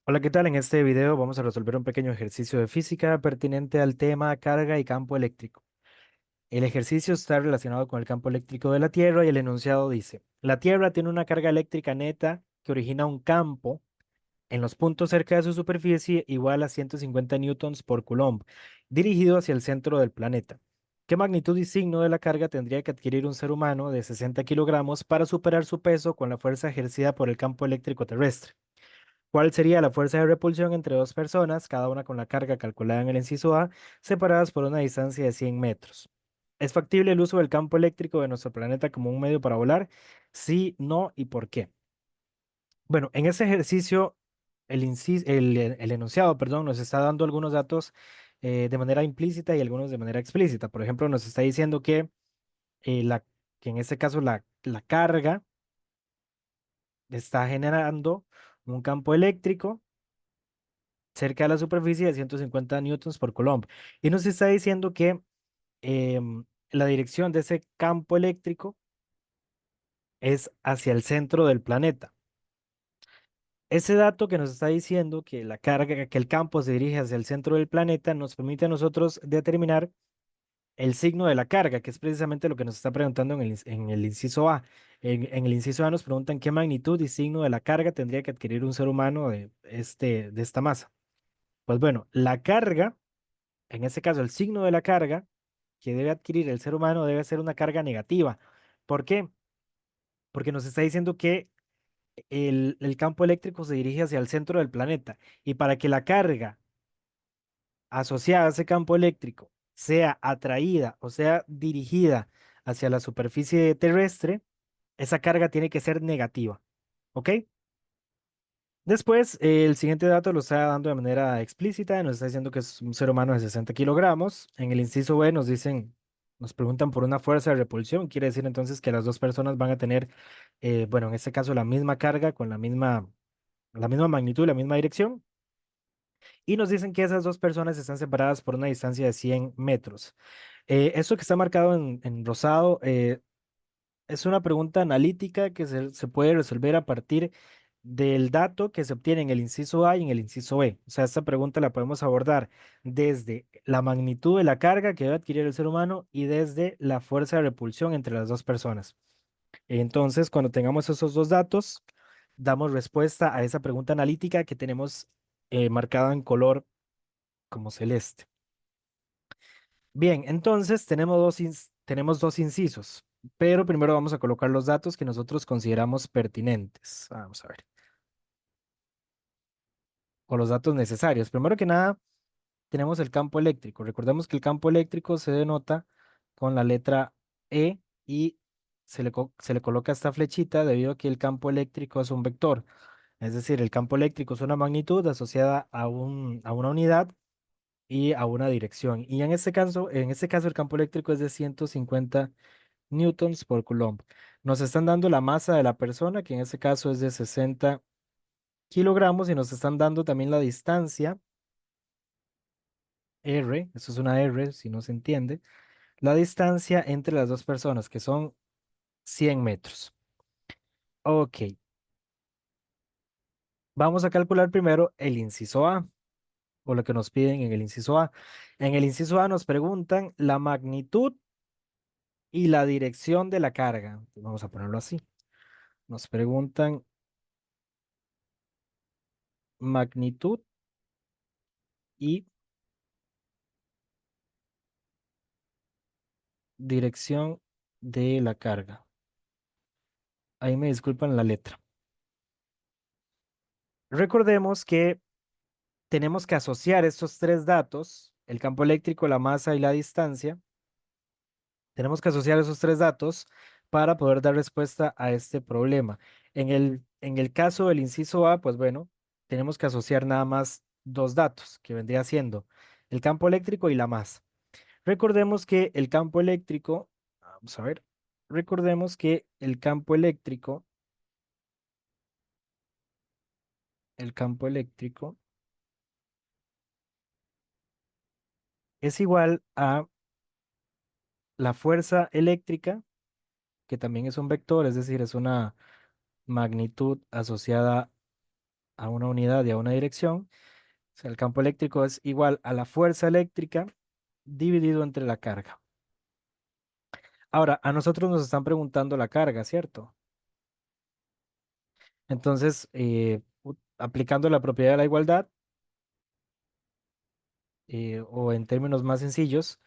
Hola, ¿qué tal? En este video vamos a resolver un pequeño ejercicio de física pertinente al tema carga y campo eléctrico. El ejercicio está relacionado con el campo eléctrico de la Tierra y el enunciado dice, la Tierra tiene una carga eléctrica neta que origina un campo en los puntos cerca de su superficie igual a 150 newtons por coulomb, dirigido hacia el centro del planeta. ¿Qué magnitud y signo de la carga tendría que adquirir un ser humano de 60 kilogramos para superar su peso con la fuerza ejercida por el campo eléctrico terrestre? ¿Cuál sería la fuerza de repulsión entre dos personas, cada una con la carga calculada en el inciso A, separadas por una distancia de 100 metros? ¿Es factible el uso del campo eléctrico de nuestro planeta como un medio para volar? Sí, no y por qué. Bueno, en este ejercicio, el enunciado, perdón, nos está dando algunos datos de manera implícita y algunos de manera explícita. Por ejemplo, nos está diciendo que en este caso la carga está generando un campo eléctrico cerca de la superficie de 150 newtons por coulomb. Y nos está diciendo que la dirección de ese campo eléctrico es hacia el centro del planeta. Ese dato que nos está diciendo que la carga, que el campo se dirige hacia el centro del planeta, nos permite a nosotros determinar el signo de la carga, que es precisamente lo que nos está preguntando en el inciso A. En el inciso A nos preguntan qué magnitud y signo de la carga tendría que adquirir un ser humano de esta masa. Pues bueno, la carga, en este caso el signo de la carga, que debe adquirir el ser humano debe ser una carga negativa. ¿Por qué? Porque nos está diciendo que el campo eléctrico se dirige hacia el centro del planeta y para que la carga asociada a ese campo eléctrico sea atraída o sea dirigida hacia la superficie terrestre, esa carga tiene que ser negativa. ¿Ok? Después, el siguiente dato lo está dando de manera explícita, nos está diciendo que es un ser humano de 60 kilogramos. En el inciso B nos preguntan por una fuerza de repulsión, quiere decir entonces que las dos personas van a tener, bueno, en este caso la misma carga con la misma magnitud, la misma dirección. Y nos dicen que esas dos personas están separadas por una distancia de 100 metros. Esto que está marcado en rosado, es una pregunta analítica que se puede resolver a partir del dato que se obtiene en el inciso A y en el inciso B. O sea, esta pregunta la podemos abordar desde la magnitud de la carga que debe adquirir el ser humano y desde la fuerza de repulsión entre las dos personas. Entonces, cuando tengamos esos dos datos, damos respuesta a esa pregunta analítica que tenemos marcada en color como celeste. Bien, entonces tenemos dos incisos, pero primero vamos a colocar los datos que nosotros consideramos pertinentes. Vamos a ver, o los datos necesarios. Primero que nada, tenemos el campo eléctrico. Recordemos que el campo eléctrico se denota con la letra E y se le coloca esta flechita debido a que el campo eléctrico es un vector. Es decir, el campo eléctrico es una magnitud asociada a una unidad y a una dirección. Y en este caso el campo eléctrico es de 150 newtons por coulomb. Nos están dando la masa de la persona, que en este caso es de 60 kilogramos, y nos están dando también la distancia, R, eso es una R si no se entiende, la distancia entre las dos personas, que son 100 metros. Ok, vamos a calcular primero el inciso A, o lo que nos piden en el inciso A. En el inciso A nos preguntan la magnitud y la dirección de la carga. Vamos a ponerlo así. Nos preguntan magnitud y dirección de la carga. Ahí me disculpan la letra. Recordemos que tenemos que asociar estos tres datos, el campo eléctrico, la masa y la distancia. Tenemos que asociar esos tres datos para poder dar respuesta a este problema. En el caso del inciso A, pues bueno, tenemos que asociar nada más dos datos, que vendría siendo el campo eléctrico y la masa. Recordemos que el campo eléctrico, vamos a ver, recordemos que el campo eléctrico es igual a la fuerza eléctrica, que también es un vector, es decir, es una magnitud asociada a una unidad y a una dirección. O sea, el campo eléctrico es igual a la fuerza eléctrica dividido entre la carga. Ahora, a nosotros nos están preguntando la carga, ¿cierto? Entonces, aplicando la propiedad de la igualdad, o en términos más sencillos,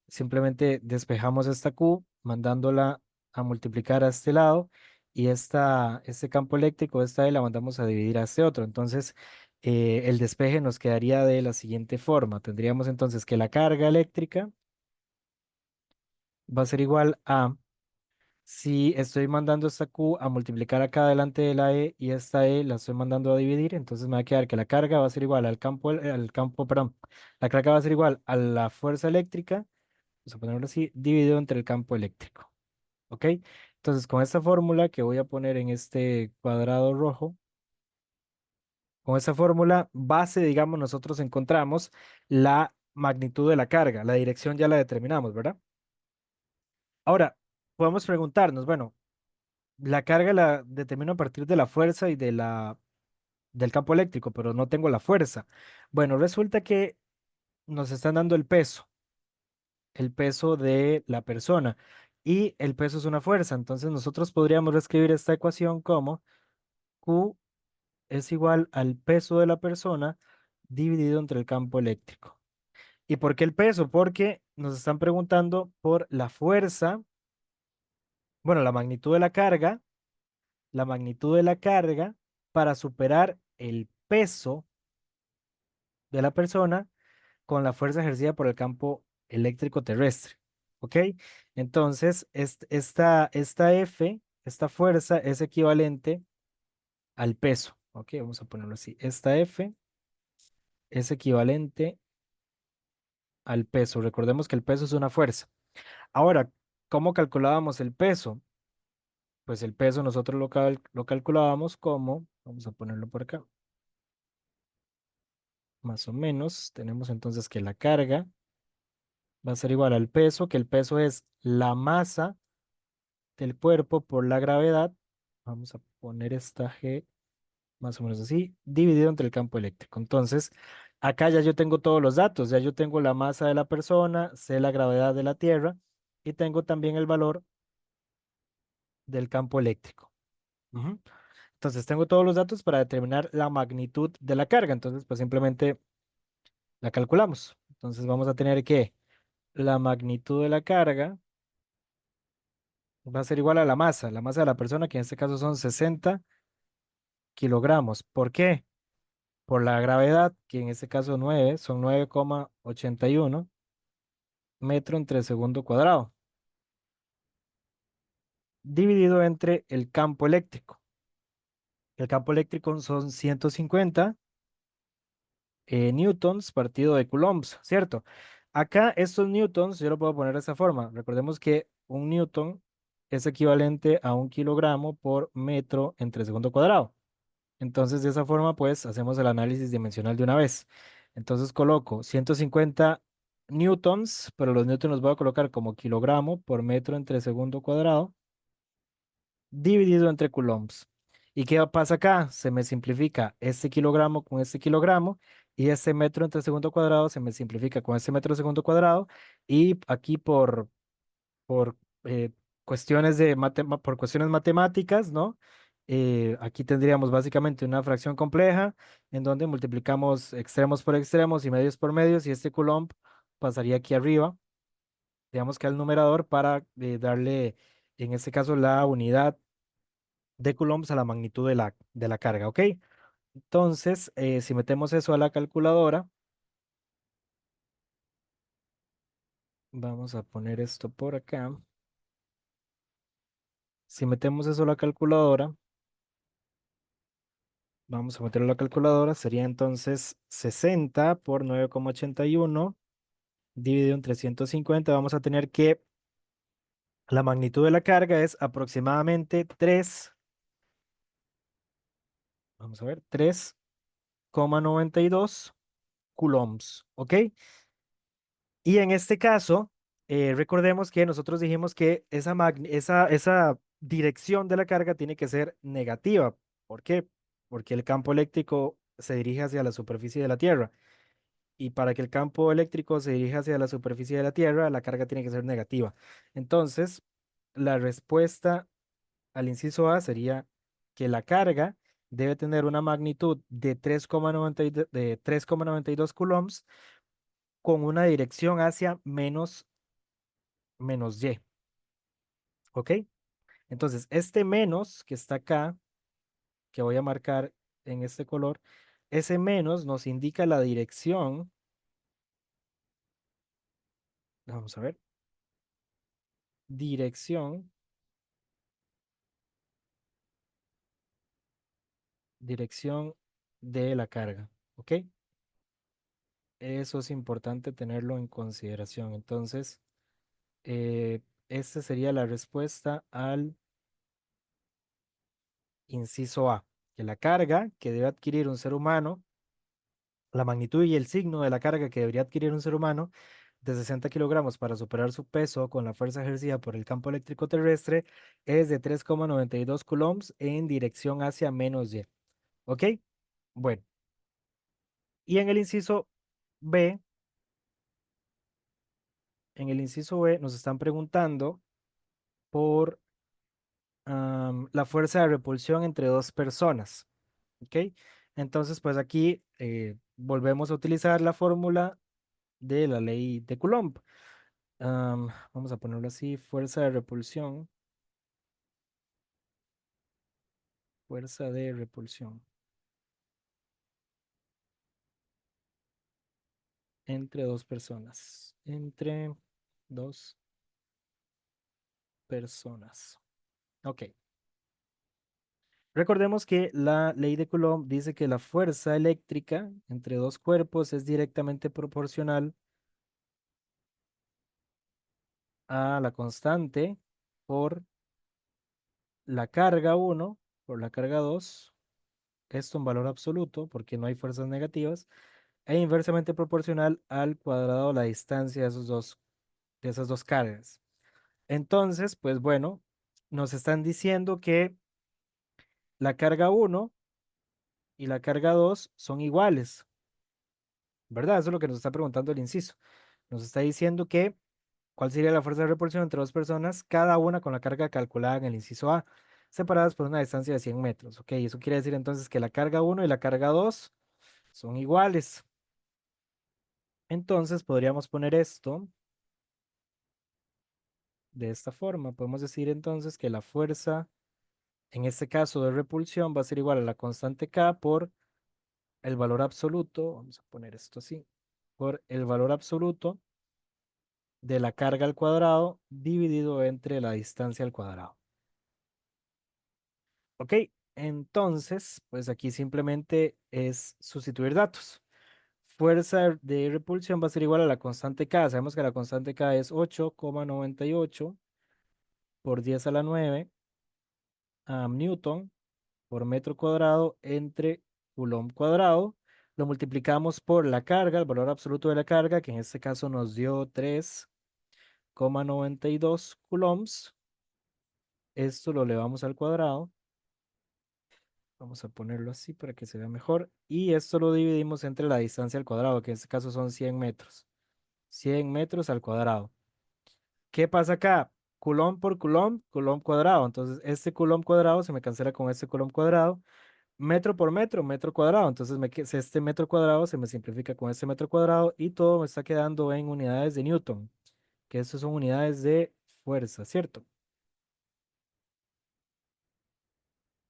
simplemente despejamos esta Q, mandándola a multiplicar a este lado, y este campo eléctrico, esta E, la mandamos a dividir a este otro. Entonces, el despeje nos quedaría de la siguiente forma. Tendríamos entonces que la carga eléctrica va a ser igual a, si estoy mandando esta Q a multiplicar acá delante de la E y esta E la estoy mandando a dividir, entonces me va a quedar que la carga va a ser igual perdón, la carga va a ser igual a la fuerza eléctrica, vamos a ponerlo así, dividido entre el campo eléctrico. ¿Ok? Entonces, con esta fórmula que voy a poner en este cuadrado rojo, con esta fórmula base, digamos, nosotros encontramos la magnitud de la carga. La dirección ya la determinamos, ¿verdad? Ahora, podemos preguntarnos, bueno, la carga la determino a partir de la fuerza y del campo eléctrico, pero no tengo la fuerza. Bueno, resulta que nos están dando el peso de la persona, y el peso es una fuerza. Entonces, nosotros podríamos reescribir esta ecuación como Q es igual al peso de la persona dividido entre el campo eléctrico. ¿Y por qué el peso? Porque nos están preguntando por la fuerza, bueno, la magnitud de la carga para superar el peso de la persona con la fuerza ejercida por el campo eléctrico terrestre. ¿Ok? Entonces, esta F, esta fuerza es equivalente al peso. ¿Ok? Vamos a ponerlo así. Esta F es equivalente al peso. Recordemos que el peso es una fuerza. Ahora, ¿cómo calculábamos el peso? Pues el peso nosotros lo calculábamos como, vamos a ponerlo por acá, más o menos. Tenemos entonces que la carga va a ser igual al peso, que el peso es la masa del cuerpo por la gravedad. Vamos a poner esta G más o menos así, dividido entre el campo eléctrico. Entonces, acá ya yo tengo todos los datos, ya yo tengo la masa de la persona, sé la gravedad de la Tierra y tengo también el valor del campo eléctrico. Ujú. Entonces, tengo todos los datos para determinar la magnitud de la carga. Entonces, pues simplemente la calculamos. Entonces, vamos a tener que la magnitud de la carga va a ser igual a la masa de la persona, que en este caso son 60 kilogramos. ¿Por qué? Por la gravedad, que en este caso 9, son 9,81 metro entre segundo cuadrado, dividido entre el campo eléctrico. El campo eléctrico son 150 newtons partido de coulombs, ¿cierto? Acá estos newtons yo lo puedo poner de esta forma. Recordemos que un newton es equivalente a un kilogramo por metro entre segundo cuadrado. Entonces, de esa forma, pues, hacemos el análisis dimensional de una vez. Entonces, coloco 150 newtons, pero los newtons los voy a colocar como kilogramo por metro entre segundo cuadrado, dividido entre coulombs. ¿Y qué pasa acá? Se me simplifica este kilogramo con este kilogramo, y este metro entre segundo cuadrado se me simplifica con este metro segundo cuadrado, y aquí por eh, por cuestiones matemáticas, ¿no? Aquí tendríamos básicamente una fracción compleja en donde multiplicamos extremos por extremos y medios por medios, y este coulomb pasaría aquí arriba, digamos que al numerador, para darle, en este caso, la unidad de coulombs a la magnitud de la carga, ¿ok? Entonces, si metemos eso a la calculadora, vamos a poner esto por acá. Si metemos eso a la calculadora, vamos a meterlo a la calculadora. Sería entonces 60 por 9,81 dividido entre 150. Vamos a tener que la magnitud de la carga es aproximadamente 3, vamos a ver, 3,92 coulombs. ¿Ok? Y en este caso, recordemos que nosotros dijimos que esa dirección de la carga tiene que ser negativa. ¿Por qué? porque el campo eléctrico se dirige hacia la superficie de la Tierra. Y para que el campo eléctrico se dirija hacia la superficie de la Tierra, la carga tiene que ser negativa. Entonces, la respuesta al inciso A sería que la carga debe tener una magnitud de 3,92 coulombs con una dirección hacia menos Y. ¿Ok? Entonces, este menos que está acá, que voy a marcar en este color, ese menos nos indica la dirección. Vamos a ver. Dirección, dirección de la carga. ¿Ok? Eso es importante tenerlo en consideración. Entonces, esta sería la respuesta al inciso A, que la carga que debe adquirir un ser humano, la magnitud y el signo de la carga que debería adquirir un ser humano de 60 kilogramos para superar su peso con la fuerza ejercida por el campo eléctrico terrestre es de 3,92 coulombs en dirección hacia menos Y. ¿Ok? Bueno, y B, en el inciso B nos están preguntando por la fuerza de repulsión entre dos personas. ¿Ok? Entonces, pues aquí volvemos a utilizar la fórmula de la ley de Coulomb. Vamos a ponerlo así, fuerza de repulsión entre dos personas, entre dos personas. Ok. Recordemos que la ley de Coulomb dice que la fuerza eléctrica entre dos cuerpos es directamente proporcional a la constante por la carga uno por la carga 2, esto en valor absoluto porque no hay fuerzas negativas, e inversamente proporcional al cuadrado de la distancia de esas dos cargas. Entonces, pues bueno, nos están diciendo que la carga uno y la carga 2 son iguales, ¿verdad? Eso es lo que nos está preguntando el inciso. Nos está diciendo que cuál sería la fuerza de repulsión entre dos personas, cada una con la carga calculada en el inciso A, separadas por una distancia de 100 metros. Ok, eso quiere decir entonces que la carga uno y la carga 2 son iguales. Entonces podríamos poner esto de esta forma. Podemos decir entonces que la fuerza, en este caso de repulsión, va a ser igual a la constante K por el valor absoluto, vamos a poner esto así, por el valor absoluto de la carga al cuadrado dividido entre la distancia al cuadrado. Ok, entonces, pues aquí simplemente es sustituir datos. Fuerza de repulsión va a ser igual a la constante K. Sabemos que la constante K es 8,98 por 10 a la 9 Newton por metro cuadrado entre Coulomb cuadrado. Lo multiplicamos por la carga, el valor absoluto de la carga, que en este caso nos dio 3,92 coulombs. Esto lo elevamos al cuadrado. Vamos a ponerlo así para que se vea mejor. Y esto lo dividimos entre la distancia al cuadrado, que en este caso son 100 metros. 100 metros al cuadrado. ¿Qué pasa acá? Coulomb por Coulomb, Coulomb cuadrado. Entonces, este Coulomb cuadrado se me cancela con este Coulomb cuadrado. Metro por metro, metro cuadrado. Entonces, este metro cuadrado se me simplifica con este metro cuadrado y todo me está quedando en unidades de Newton, que estos son unidades de fuerza, ¿cierto?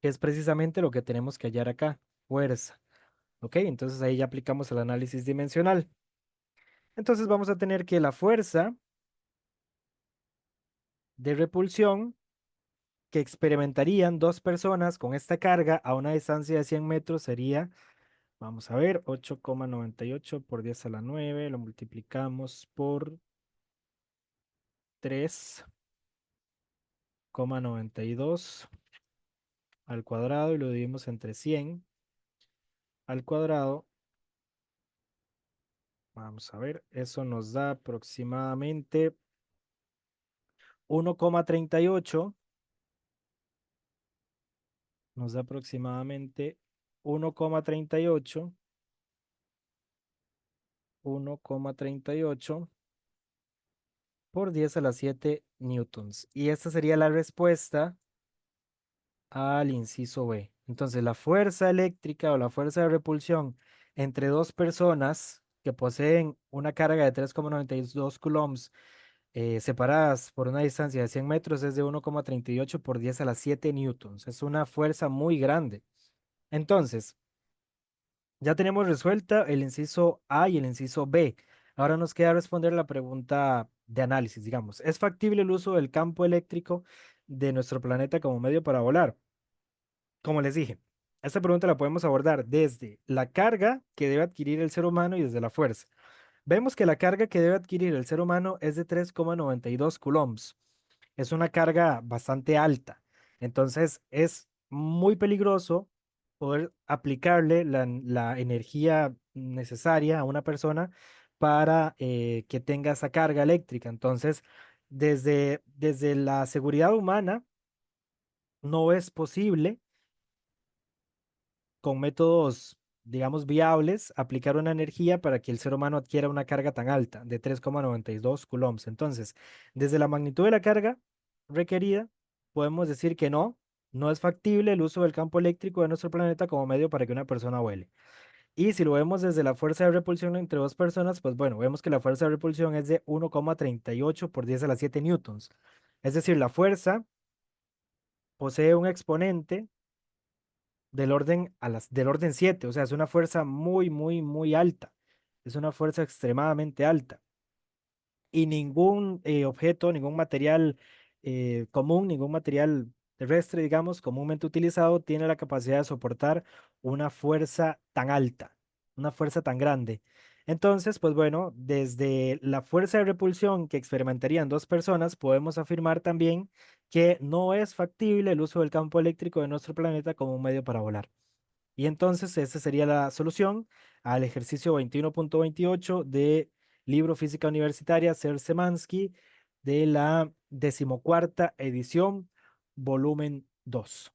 Que es precisamente lo que tenemos que hallar acá, fuerza. ¿Ok? Entonces ahí ya aplicamos el análisis dimensional. Entonces vamos a tener que la fuerza de repulsión que experimentarían dos personas con esta carga a una distancia de 100 metros sería, vamos a ver, 8,98 por 10 a la 9, lo multiplicamos por 3,92 al cuadrado y lo dividimos entre 100 al cuadrado. Vamos a ver, eso nos da aproximadamente 1,38, nos da aproximadamente 1,38, 1,38 por 10 a la 7 newtons. Y esta sería la respuesta al inciso B. Entonces, la fuerza eléctrica o la fuerza de repulsión entre dos personas que poseen una carga de 3,92 coulombs separadas por una distancia de 100 metros es de 1,38 por 10 a la 7 newtons. Es una fuerza muy grande. Entonces, ya tenemos resuelta el inciso A y el inciso B. Ahora nos queda responder la pregunta de análisis, digamos. ¿Es factible el uso del campo eléctrico de nuestro planeta como medio para volar? Como les dije, esta pregunta la podemos abordar desde la carga que debe adquirir el ser humano y desde la fuerza. Vemos que la carga que debe adquirir el ser humano es de 3,92 coulombs. Es una carga bastante alta. Entonces es muy peligroso poder aplicarle la energía necesaria a una persona para que tenga esa carga eléctrica. Entonces, desde la seguridad humana, no es posible con métodos, digamos, viables, aplicar una energía para que el ser humano adquiera una carga tan alta de 3,92 coulombs. Entonces, desde la magnitud de la carga requerida, podemos decir que no es factible el uso del campo eléctrico de nuestro planeta como medio para que una persona vuele. Y si lo vemos desde la fuerza de repulsión entre dos personas, pues bueno, vemos que la fuerza de repulsión es de 1,38 por 10 a la 7 newtons. Es decir, la fuerza posee un exponente del orden 7, o sea, es una fuerza muy, muy, muy alta. Es una fuerza extremadamente alta. Y ningún objeto, ningún material común, ningún material terrestre, digamos, comúnmente utilizado, tiene la capacidad de soportar una fuerza tan alta, una fuerza tan grande. Entonces, pues bueno, desde la fuerza de repulsión que experimentarían dos personas, podemos afirmar también que no es factible el uso del campo eléctrico de nuestro planeta como un medio para volar. Y entonces esa sería la solución al ejercicio 21,28 de libro Física Universitaria Ser Semansky de la decimocuarta edición, volumen 2.